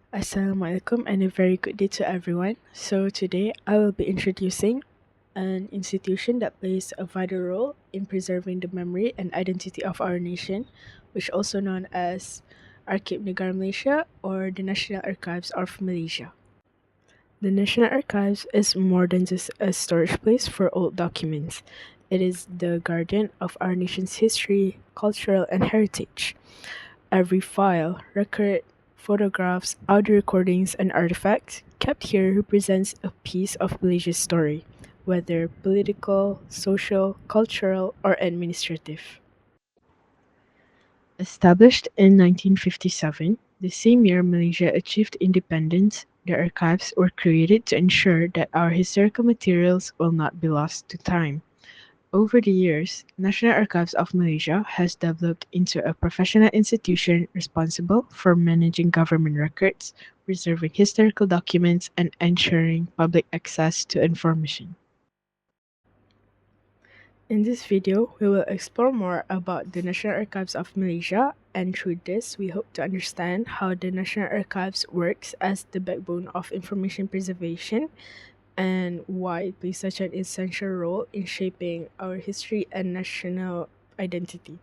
Assalamualaikum and a very good day to everyone. So today I will be introducing an institution that plays a vital role in preserving the memory and identity of our nation, which also known as Arkib Negara Malaysia or the National Archives of Malaysia. The National Archives is more than just a storage place for old documents. It is the guardian of our nation's history, cultural, and heritage. Every file, record, photographs, audio recordings, and artifacts kept here represents a piece of Malaysia's story, whether political, social, cultural, or administrative. Established in 1957, the same year Malaysia achieved independence, the archives were created to ensure that our historical materials will not be lost to time. Over the years, National Archives of Malaysia has developed into a professional institution responsible for managing government records, preserving historical documents, and ensuring public access to information. In this video, we will explore more about the National Archives of Malaysia, and through this, we hope to understand how the National Archives works as the backbone of information preservation and why it plays such an essential role in shaping our history and national identity.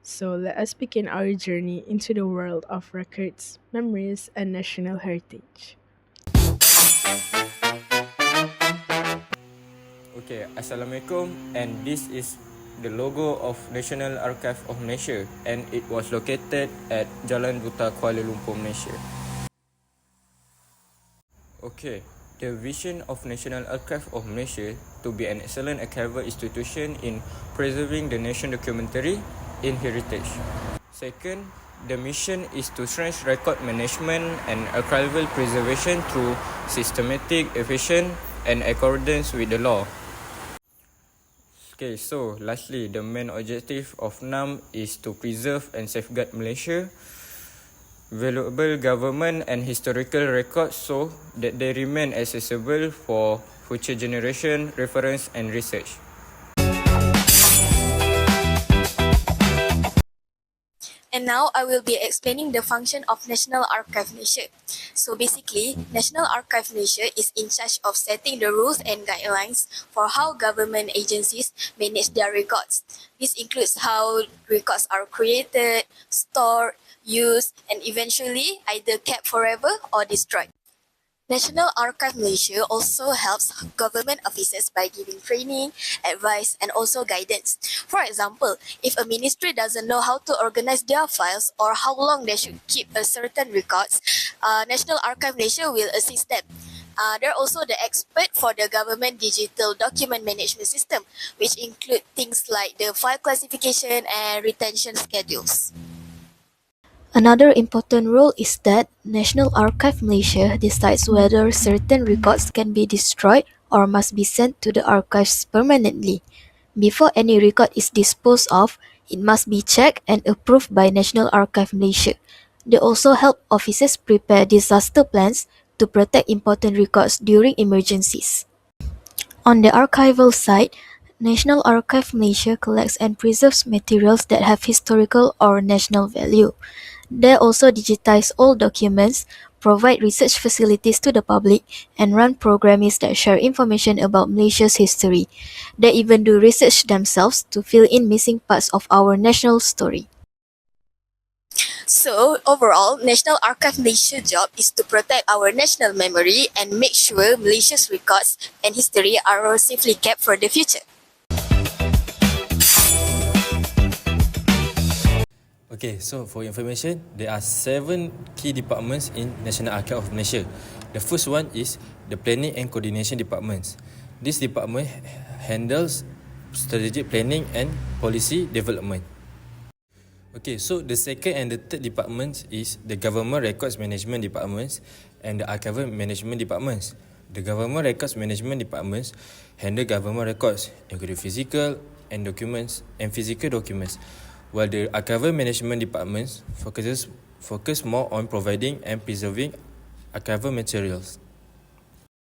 So, let us begin our journey into the world of records, memories, and national heritage. Okay, Assalamualaikum, and this is the logo of National Archive of Malaysia, and it was located at Jalan Duta, Kuala Lumpur, Malaysia. Okay, the vision of National Archive of Malaysia to be an excellent archival institution in preserving the nation documentary in heritage. Second, the mission is to strengthen record management and archival preservation through systematic, efficient, and accordance with the law. Okay, so lastly, the main objective of NAM is to preserve and safeguard Malaysia valuable government and historical records so that they remain accessible for future generation reference and research. And now I will be explaining the function of National Archive Malaysia. So basically, National Archive Malaysia is in charge of setting the rules and guidelines for how government agencies manage their records. This includes how records are created, stored, used, and eventually either kept forever or destroyed. National Archive Malaysia also helps government officers by giving training, advice, and also guidance. For example, if a ministry doesn't know how to organize their files or how long they should keep a certain records, National Archive Malaysia will assist them. They're also the expert for the government digital document management system, which include things like the file classification and retention schedules. Another important role is that National Archive Malaysia decides whether certain records can be destroyed or must be sent to the archives permanently. Before any record is disposed of, it must be checked and approved by National Archive Malaysia. They also help officers prepare disaster plans to protect important records during emergencies. On the archival side, National Archive Malaysia collects and preserves materials that have historical or national value. They also digitize all documents, provide research facilities to the public, and run programs that share information about Malaysia's history. They even do research themselves to fill in missing parts of our national story. So, overall, National Archive Malaysia's job is to protect our national memory and make sure Malaysia's records and history are safely kept for the future. Okay, so for information, there are 7 key departments in National Archive of Malaysia. The first one is the Planning and Coordination Departments. This department handles strategic planning and policy development. Okay, so the second and the third departments is the Government Records Management Departments and the Archival Management Departments. The Government Records Management Departments handle government records, including physical and physical documents, while the Archival Management Departments focus more on providing and preserving archival materials.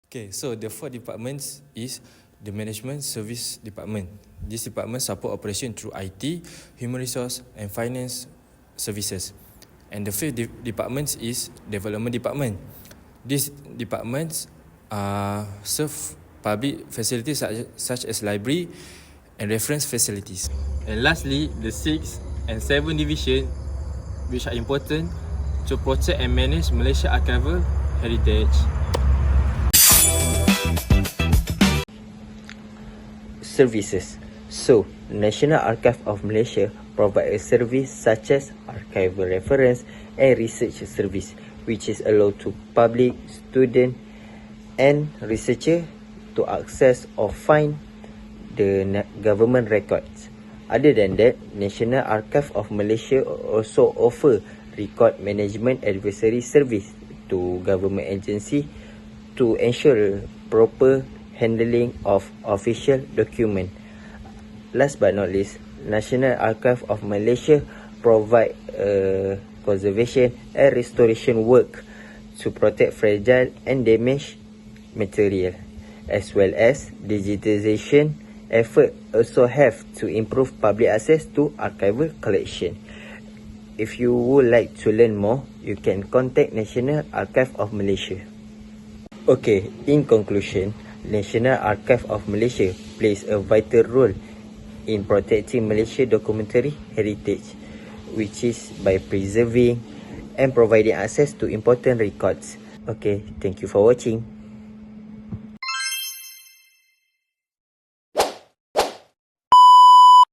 Okay, so the fourth department is the Management Service Department. This department support operation through IT, human resource and finance services. And the fifth department is development department. These departments serve public facilities such as library and reference facilities. And lastly, the 6th and 7th division, which are important to protect and manage Malaysia archival heritage. Services. So, National Archive of Malaysia provide a service such as archival reference and research service, which is allowed to public, student and researcher to access or find the government records. Other than that, National Archive of Malaysia also offer record management advisory service to government agency to ensure proper handling of official document. Last but not least, National Archive of Malaysia provide conservation and restoration work to protect fragile and damaged material, as well as digitization effort also have to improve public access to archival collection. If you would like to learn more, you can contact National Archive of Malaysia. Okay, in conclusion, National Archive of Malaysia plays a vital role in protecting Malaysia documentary heritage, which is by preserving and providing access to important records. Okay, thank you for watching.